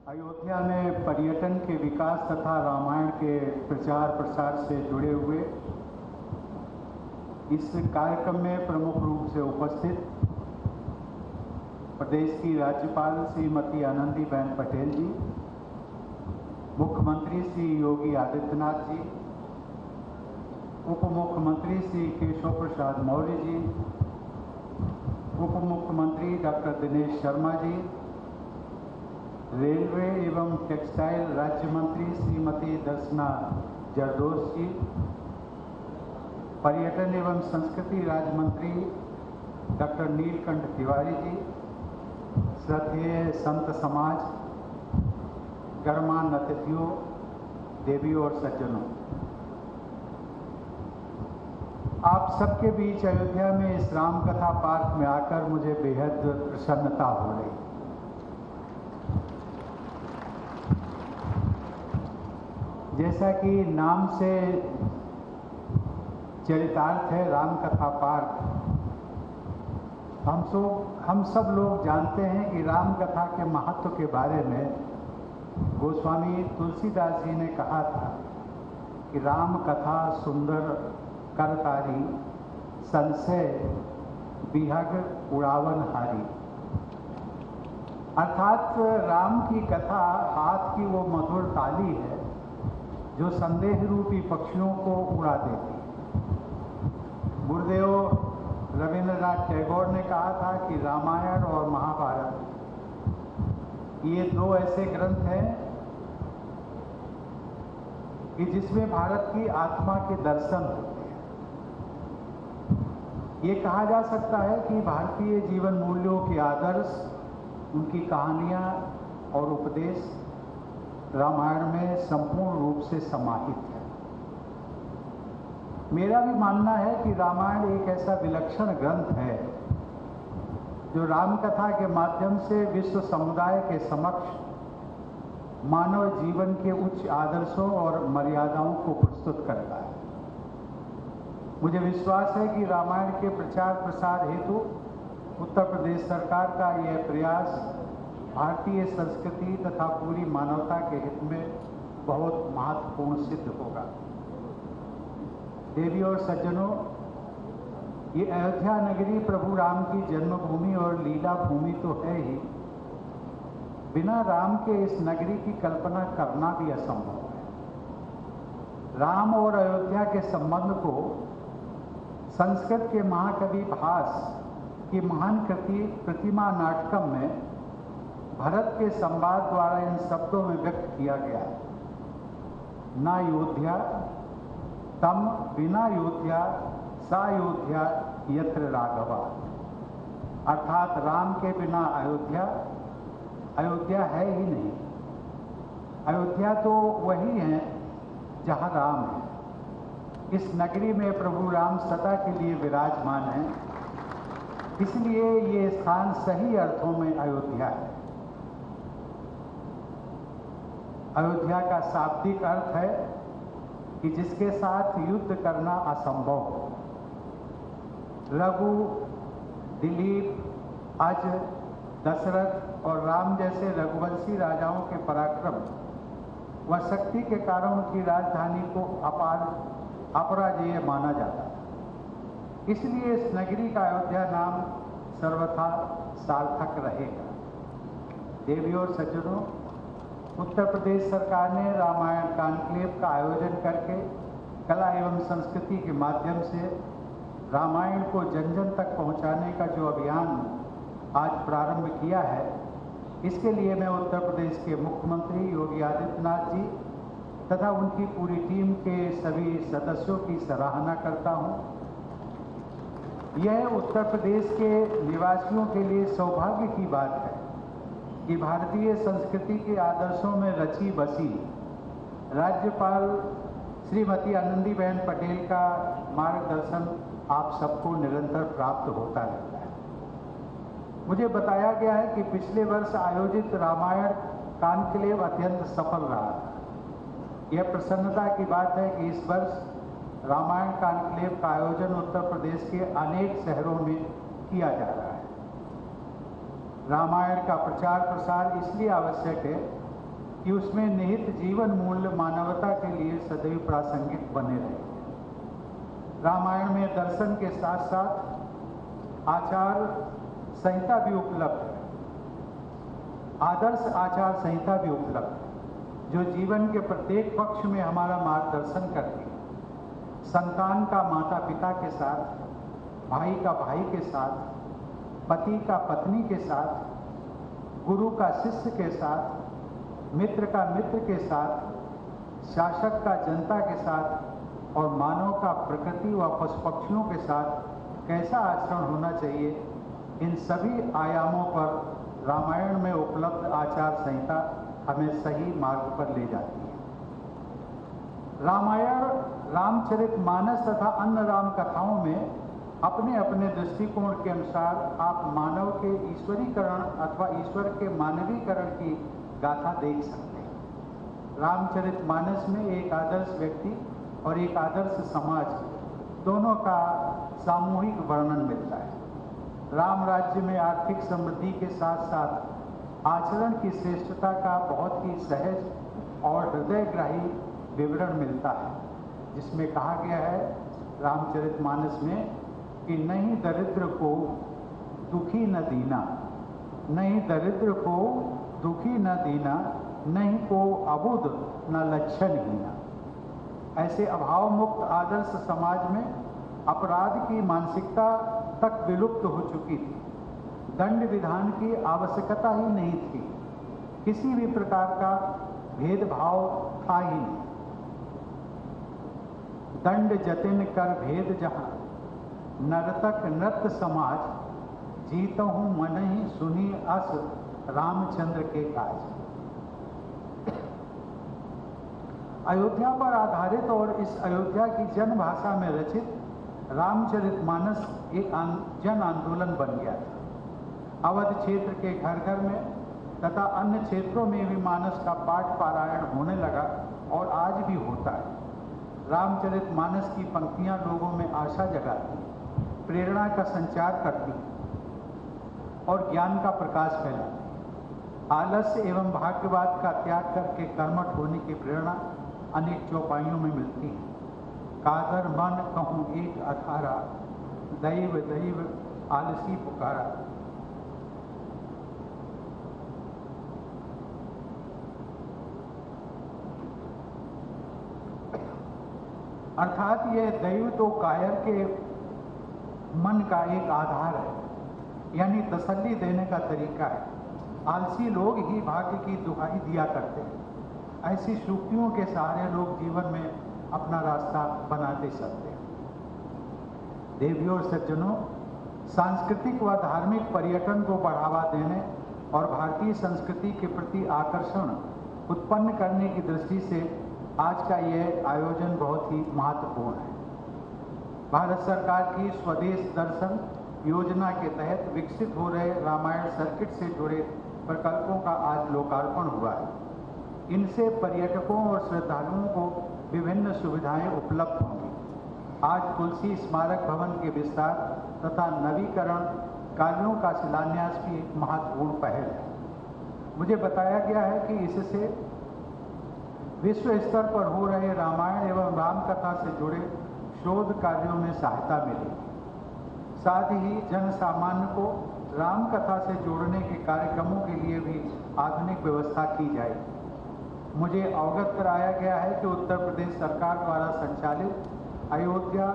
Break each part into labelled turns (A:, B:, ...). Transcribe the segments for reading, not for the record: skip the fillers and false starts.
A: अयोध्या में पर्यटन के विकास तथा रामायण के प्रचार प्रसार से जुड़े हुए इस कार्यक्रम में प्रमुख रूप से उपस्थित प्रदेश की राज्यपाल श्रीमती आनंदीबेन पटेल जी, मुख्यमंत्री श्री योगी आदित्यनाथ जी, उप मुख्यमंत्री श्री केशव प्रसाद मौर्य जी, उप मुख्यमंत्री डॉक्टर दिनेश शर्मा जी, रेलवे एवं टेक्सटाइल राज्य मंत्री श्रीमती दर्शना जरदोश जी, पर्यटन एवं संस्कृति राज्य मंत्री डॉक्टर नीलकंठ तिवारी जी, श्रद्धेय संत समाज, गणमान्य अतिथियों, देवियों और सज्जनों, आप सबके बीच अयोध्या में इस राम कथा पार्क में आकर मुझे बेहद प्रसन्नता हो रही। जैसा कि नाम से चरितार्थ है राम कथा पार्क, हम सब लोग जानते हैं कि राम कथा के महत्व के बारे में गोस्वामी तुलसीदास जी ने कहा था कि राम कथा सुंदर करतारी, संशय विहग उड़ावन हारी। अर्थात राम की कथा हाथ की वो मधुर ताली है जो संदेह रूपी पक्षियों को उड़ा देती है। गुरुदेव रविंद्रनाथ टैगोर ने कहा था कि रामायण और महाभारत ये दो ऐसे ग्रंथ हैं कि जिसमें भारत की आत्मा के दर्शन होते हैं। ये कहा जा सकता है कि भारतीय जीवन मूल्यों के आदर्श, उनकी कहानियां और उपदेश रामायण में संपूर्ण रूप से समाहित है। मेरा भी मानना है कि रामायण एक ऐसा विलक्षण ग्रंथ है जो राम कथा के माध्यम से विश्व समुदाय के समक्ष मानव जीवन के उच्च आदर्शों और मर्यादाओं को प्रस्तुत करता है। मुझे विश्वास है कि रामायण के प्रचार प्रसार हेतु उत्तर प्रदेश सरकार का यह प्रयास भारतीय संस्कृति तथा पूरी मानवता के हित में बहुत महत्वपूर्ण सिद्ध होगा। देवी और सज्जनों, ये अयोध्या नगरी प्रभु राम की जन्मभूमि और लीला भूमि तो है ही, बिना राम के इस नगरी की कल्पना करना भी असंभव है। राम और अयोध्या के संबंध को संस्कृत के महाकवि भास की महान कृति प्रतिमा नाटकम में भरत के संवाद द्वारा इन शब्दों में व्यक्त किया गया है। ना योध्या तम बिना योध्या सा योध्या यत्र राघवा। अर्थात राम के बिना अयोध्या है ही नहीं। अयोध्या तो वही है जहां राम है। इस नगरी में प्रभु राम सदा के लिए विराजमान है, इसलिए ये स्थान सही अर्थों में अयोध्या है। अयोध्या का शाब्दिक अर्थ है कि जिसके साथ युद्ध करना असंभव हो। रघु, दिलीप, अज, दशरथ और राम जैसे रघुवंशी राजाओं के पराक्रम व शक्ति के कारण उनकी राजधानी को अपराजेय माना जाता है। इसलिए इस नगरी का अयोध्या नाम सर्वथा सार्थक रहेगा। देवियों और सज्जनों, उत्तर प्रदेश सरकार ने रामायण कॉन्क्लेव का आयोजन करके कला एवं संस्कृति के माध्यम से रामायण को जन जन तक पहुंचाने का जो अभियान आज प्रारंभ किया है, इसके लिए मैं उत्तर प्रदेश के मुख्यमंत्री योगी आदित्यनाथ जी तथा उनकी पूरी टीम के सभी सदस्यों की सराहना करता हूं। यह उत्तर प्रदेश के निवासियों के लिए सौभाग्य की बात है कि भारतीय संस्कृति के आदर्शों में रची बसी राज्यपाल श्रीमती आनंदीबेन पटेल का मार्गदर्शन आप सबको निरंतर प्राप्त होता रहता है। मुझे बताया गया है कि पिछले वर्ष आयोजित रामायण कॉन्क्लेव अत्यंत सफल रहा। यह प्रसन्नता की बात है कि इस वर्ष रामायण कॉन्क्लेव का आयोजन उत्तर प्रदेश के अनेक शहरों में किया जा रहा है। रामायण का प्रचार प्रसार इसलिए आवश्यक है कि उसमें निहित जीवन मूल्य मानवता के लिए सदैव प्रासंगिक बने रहे। रामायण में दर्शन के साथ साथ आचार संहिता भी उपलब्ध है, आदर्श आचार संहिता भी उपलब्ध है, जो जीवन के प्रत्येक पक्ष में हमारा मार्गदर्शन करती है। संतान का माता पिता के साथ, भाई का भाई के साथ, पति का पत्नी के साथ, गुरु का शिष्य के साथ, मित्र का मित्र के साथ, शासक का जनता के साथ और मानव का प्रकृति व पशु पक्षियों के साथ कैसा आचरण होना चाहिए, इन सभी आयामों पर रामायण में उपलब्ध आचार संहिता हमें सही मार्ग पर ले जाती है। रामायण, रामचरितमानस तथा अन्य राम कथाओं में अपने अपने दृष्टिकोण के अनुसार आप मानव के ईश्वरीकरण अथवा ईश्वर के मानवीकरण की गाथा देख सकते हैं। रामचरितमानस में एक आदर्श व्यक्ति और एक आदर्श समाज दोनों का सामूहिक वर्णन मिलता है। राम राज्य में आर्थिक समृद्धि के साथ साथ आचरण की श्रेष्ठता का बहुत ही सहज और हृदयग्राही विवरण मिलता है, जिसमें कहा गया है रामचरितमानस में कि नहीं दरिद्र को दुखी न दीना, नहीं दरिद्र को दुखी न दीना, नहीं को अबुध न लक्षणहीना। ऐसे अभाव मुक्त आदर्श समाज में अपराध की मानसिकता तक विलुप्त हो चुकी थी। दंड विधान की आवश्यकता ही नहीं थी, किसी भी प्रकार का भेदभाव था ही नहीं। दंड जतिन कर भेद जहां, नर्तक नृत्य समाज, जीतहूं मन ही सुनी अस रामचंद्र के काज। अयोध्या पर आधारित और इस अयोध्या की जन भाषा में रचित रामचरितमानस एक जन आंदोलन बन गया था। अवध क्षेत्र के घर घर में तथा अन्य क्षेत्रों में भी मानस का पाठ पारायण होने लगा और आज भी होता है। रामचरितमानस की पंक्तियां लोगों में आशा जगाती, प्रेरणा का संचार करती और ज्ञान का प्रकाश फैलाती। आलस्य एवं भाग्यवाद का त्याग करके कर्मठ होने की प्रेरणा अनेक चौपाइयों में मिलती है। कादर मन कहूँ एक अठारा, दैव दैव आलसी पुकारा। अर्थात यह दैव तो कायर के मन का एक आधार है, यानी तसल्ली देने का तरीका है। आलसी लोग ही भाग्य की दुहाई दिया करते हैं। ऐसी सूक्तियों के सहारे लोग जीवन में अपना रास्ता बनाते चलते हैं। देवियों और सज्जनों, सांस्कृतिक व धार्मिक पर्यटन को बढ़ावा देने और भारतीय संस्कृति के प्रति आकर्षण उत्पन्न करने की दृष्टि से आज का यह आयोजन बहुत ही महत्वपूर्ण है। भारत सरकार की स्वदेश दर्शन योजना के तहत विकसित हो रहे रामायण सर्किट से जुड़े प्रकल्पों का आज लोकार्पण हुआ है। इनसे पर्यटकों और श्रद्धालुओं को विभिन्न सुविधाएं उपलब्ध होंगी। आज तुलसी स्मारक भवन के विस्तार तथा नवीकरण कार्यों का शिलान्यास भी एक महत्वपूर्ण पहल है। मुझे बताया गया है कि इससे विश्व स्तर पर हो रहे रामायण एवं रामकथा से जुड़े शोध कार्यों में सहायता मिलेगी। साथ ही जन सामान्य को रामकथा से जोड़ने के कार्यक्रमों के लिए भी आधुनिक व्यवस्था की जाएगी। मुझे अवगत कराया गया है कि उत्तर प्रदेश सरकार द्वारा संचालित अयोध्या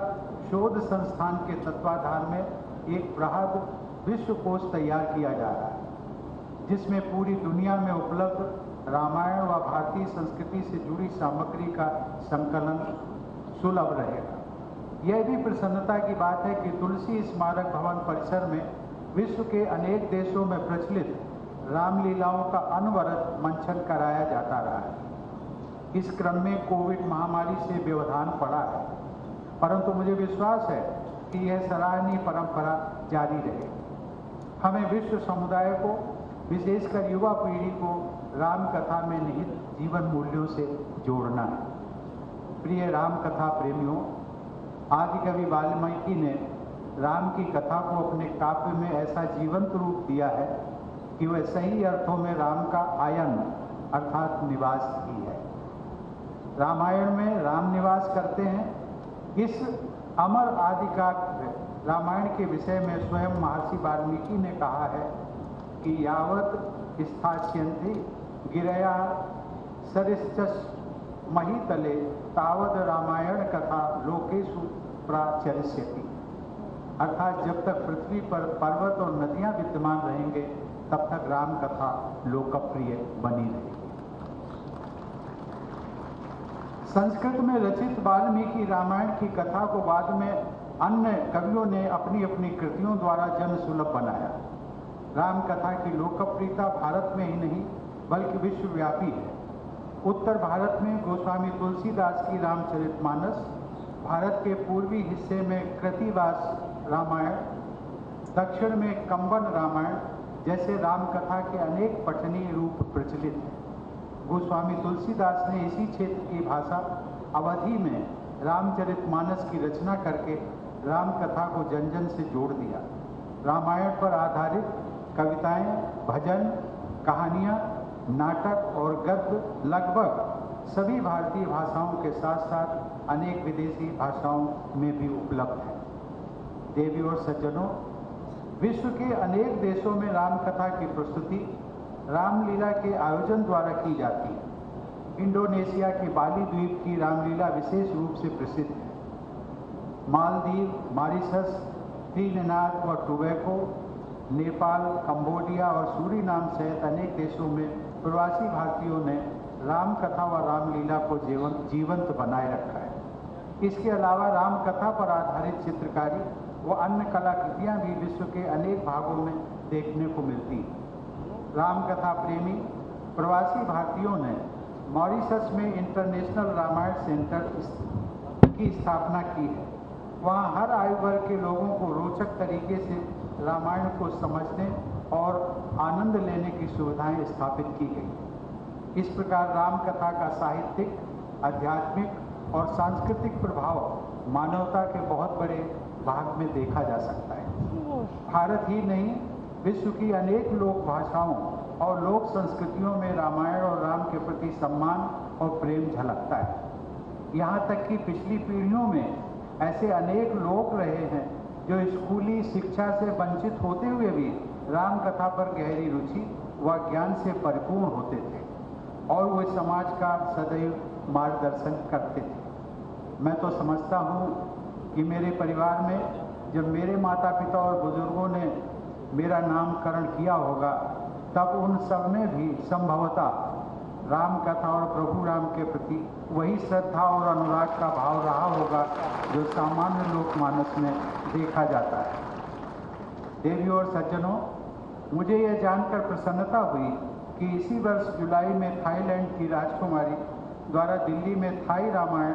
A: शोध संस्थान के तत्वाधान में एक बृहद विश्वकोश तैयार किया जा रहा है, जिसमें पूरी दुनिया में उपलब्ध रामायण व भारतीय संस्कृति से जुड़ी सामग्री का संकलन सुलभ रहेगा। यह भी प्रसन्नता की बात है कि तुलसी स्मारक भवन परिसर में विश्व के अनेक देशों में प्रचलित रामलीलाओं का अनवरत मंचन कराया जाता रहा है। इस क्रम में कोविड महामारी से व्यवधान पड़ा है, परंतु मुझे विश्वास है कि यह सराहनीय परंपरा जारी रहेगी। हमें विश्व समुदाय को, विशेषकर युवा पीढ़ी को राम कथा में निहित जीवन मूल्यों से जोड़ना है। प्रिय राम कथा प्रेमियों, आदिकवि वाल्मीकि ने राम की कथा को अपने काव्य में ऐसा जीवंत रूप दिया है कि वह सही अर्थों में राम का आयन अर्थात निवास ही है। रामायण में राम निवास करते हैं। इस अमर आदि काव्य रामायण के विषय में स्वयं महर्षि वाल्मीकि ने कहा है कि यावत स्थास्यन्ति गिरया सरिश्च महीतले तावद रामायण कथा लोकेषु प्राचरिष्यति। अर्थात जब तक पृथ्वी पर पर्वत और नदियां विद्यमान रहेंगे तब तक राम कथा लोकप्रिय बनी रहेगी। संस्कृत में रचित वाल्मीकि रामायण की कथा को बाद में अन्य कवियों ने अपनी अपनी कृतियों द्वारा जन सुलभ बनाया। राम कथा की लोकप्रियता भारत में ही नहीं बल्कि विश्वव्यापी है। उत्तर भारत में गोस्वामी तुलसीदास की रामचरितमानस, भारत के पूर्वी हिस्से में कृतिवास रामायण, दक्षिण में कंबन रामायण जैसे रामकथा के अनेक पठनीय रूप प्रचलित हैं। गोस्वामी तुलसीदास ने इसी क्षेत्र की भाषा अवधी में रामचरितमानस की रचना करके रामकथा को जन जन से जोड़ दिया। रामायण पर आधारित कविताएं, भजन, कहानियां, नाटक और गद्य लगभग सभी भारतीय भाषाओं के साथ साथ अनेक विदेशी भाषाओं में भी उपलब्ध है। देवी और सज्जनों, विश्व के अनेक देशों में रामकथा की प्रस्तुति रामलीला के आयोजन द्वारा की जाती है। इंडोनेशिया के बाली द्वीप की रामलीला विशेष रूप से प्रसिद्ध है। मालदीव, मॉरिशस, त्रिनिदाद व टोबैगो, नेपाल, कंबोडिया और सूरीनाम सहित अनेक देशों में प्रवासी भारतीयों ने रामकथा व रामलीला को जीवंत बनाए रखा है। इसके अलावा रामकथा पर आधारित चित्रकारी व अन्य कलाकृतियाँ भी विश्व के अनेक भागों में देखने को मिलती हैं। रामकथा प्रेमी प्रवासी भारतीयों ने मॉरिशस में इंटरनेशनल रामायण सेंटर की स्थापना की है। वहाँ हर आयु वर्ग के लोगों को रोचक तरीके से रामायण को समझने और आनंद लेने की सुविधाएं स्थापित की गई। इस प्रकार रामकथा का साहित्यिक, आध्यात्मिक और सांस्कृतिक प्रभाव मानवता के बहुत बड़े भाग में देखा जा सकता है। भारत ही नहीं, विश्व की अनेक लोक भाषाओं और लोक संस्कृतियों में रामायण और राम के प्रति सम्मान और प्रेम झलकता है। यहाँ तक कि पिछली पीढ़ियों में ऐसे अनेक लोग रहे हैं जो स्कूली शिक्षा से वंचित होते हुए भी राम कथा पर गहरी रुचि व ज्ञान से परिपूर्ण होते थे और वे समाज का सदैव मार्गदर्शन करते थे। मैं तो समझता हूँ कि मेरे परिवार में जब मेरे माता पिता और बुजुर्गों ने मेरा नामकरण किया होगा तब उन सब में भी संभवतः राम कथा और प्रभु राम के प्रति वही श्रद्धा और अनुराग का भाव रहा होगा जो सामान्य लोकमानस में देखा जाता है। देवी और सज्जनों, मुझे यह जानकर प्रसन्नता हुई कि इसी वर्ष जुलाई में थाईलैंड की राजकुमारी द्वारा दिल्ली में थाई रामायण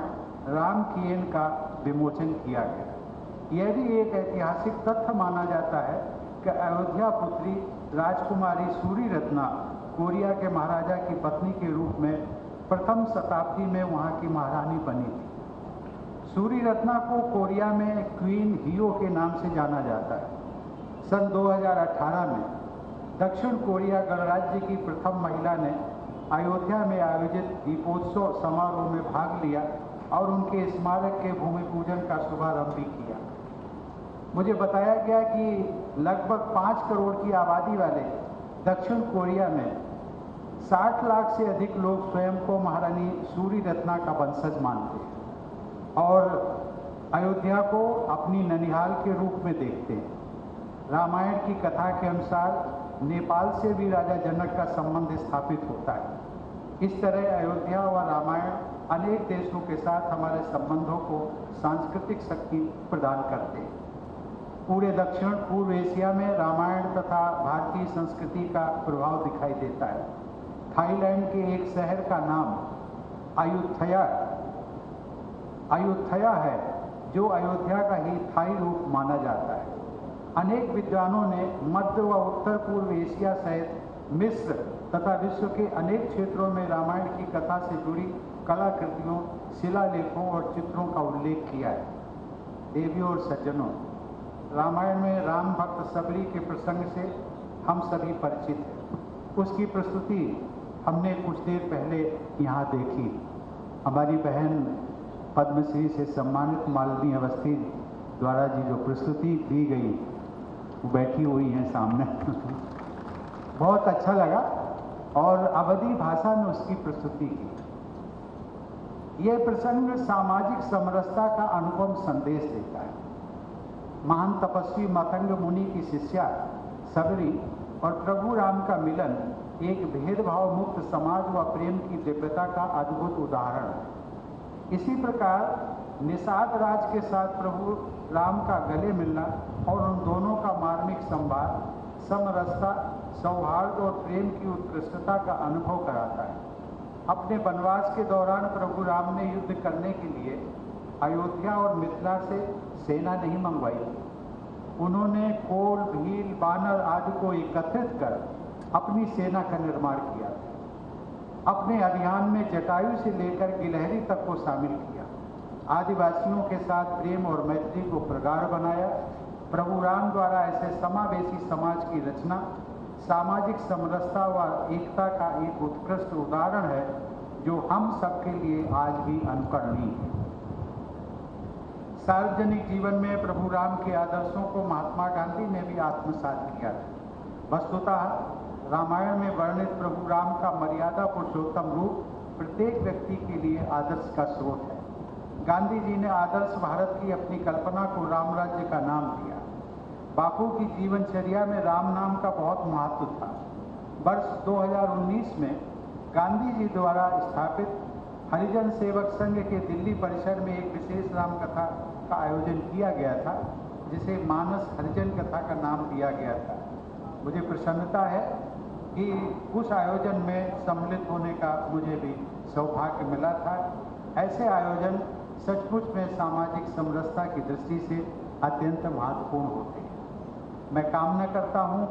A: राम किएन का विमोचन किया गया। यह भी एक ऐतिहासिक तथ्य माना जाता है कि अयोध्या पुत्री राजकुमारी सूरीरत्ना कोरिया के महाराजा की पत्नी के रूप में प्रथम शताब्दी में वहाँ की महारानी बनी थी। सूरीरत्ना को कोरिया में क्वीन हियो के नाम से जाना जाता है। सन 2018 में दक्षिण कोरिया गणराज्य की प्रथम महिला ने अयोध्या में आयोजित दीपोत्सव समारोह में भाग लिया और उनके स्मारक के भूमि पूजन का शुभारंभ भी किया। मुझे बताया गया कि लगभग 5 करोड़ की आबादी वाले दक्षिण कोरिया में 60 लाख से अधिक लोग स्वयं को महारानी सूरीरत्ना का वंशज मानते हैं और अयोध्या को अपनी ननिहाल के रूप में देखते हैं। रामायण की कथा के अनुसार नेपाल से भी राजा जनक का संबंध स्थापित होता है। इस तरह अयोध्या व रामायण अनेक देशों के साथ हमारे संबंधों को सांस्कृतिक शक्ति प्रदान करते हैं। पूरे दक्षिण पूर्व एशिया में रामायण तथा भारतीय संस्कृति का प्रभाव दिखाई देता है। थाईलैंड के एक शहर का नाम अयुथया है, जो अयोध्या का ही थाई रूप माना जाता है। अनेक विद्वानों ने मध्य व उत्तर पूर्व एशिया सहित मिस्र तथा विश्व के अनेक क्षेत्रों में रामायण की कथा से जुड़ी कलाकृतियों, शिलालेखों और चित्रों का उल्लेख किया है। देवियों और सज्जनों, रामायण में राम भक्त सबरी के प्रसंग से हम सभी परिचित हैं। उसकी प्रस्तुति हमने कुछ देर पहले यहाँ देखी। हमारी बहन पद्मश्री से सम्मानित मालिनी अवस्थी द्वारा जी जो प्रस्तुति दी गई वो बैठी हुई हैं सामने बहुत अच्छा लगा और अवधी भाषा में उसकी प्रस्तुति की। यह प्रसंग सामाजिक समरसता का अनुपम संदेश देता है। महान तपस्वी मतंग मुनि की शिष्या सबरी और प्रभु राम का मिलन एक भेदभाव मुक्त समाज व प्रेम की दिव्यता का अद्भुत उदाहरण है। इसी प्रकार निषाद राज के साथ प्रभु राम का गले मिलना और उन दोनों का मार्मिक संवाद समरसता, सौहार्द और प्रेम की उत्कृष्टता का अनुभव कराता है। अपने वनवास के दौरान प्रभु राम ने युद्ध करने के लिए अयोध्या और मिथिला से सेना नहीं मंगवाई। उन्होंने कोल, भील, बानर आदि को एकत्रित कर अपनी सेना का निर्माण किया। अपने अभियान में जटायु से लेकर गिलहरी तक को शामिल किया। आदिवासियों के साथ प्रेम और मैत्री को प्रगाढ़ बनाया। प्रभु राम द्वारा ऐसे समावेशी समाज की रचना सामाजिक समरसता व एकता का एक उत्कृष्ट उदाहरण है जो हम सबके लिए आज भी अनुकरणीय है। सार्वजनिक जीवन में प्रभु राम के आदर्शों को महात्मा गांधी ने भी आत्मसात किया था। वस्तुतः रामायण में वर्णित प्रभु राम का मर्यादा पुरुषोत्तम रूप प्रत्येक व्यक्ति के लिए आदर्श का स्रोत है। गांधी जी ने आदर्श भारत की अपनी कल्पना को राम राज्य का नाम दिया। बापू की जीवनचर्या में राम नाम का बहुत महत्व था। वर्ष 2019 में गांधी जी द्वारा स्थापित हरिजन सेवक संघ के दिल्ली परिसर में एक विशेष राम कथा का आयोजन किया गया था, जिसे मानस हरिजन कथा का नाम दिया गया था। मुझे प्रसन्नता है कि उस आयोजन में सम्मिलित होने का मुझे भी सौभाग्य मिला था। ऐसे आयोजन सचमुच में सामाजिक समरसता की दृष्टि से अत्यंत महत्वपूर्ण होते हैं। मैं कामना करता हूँ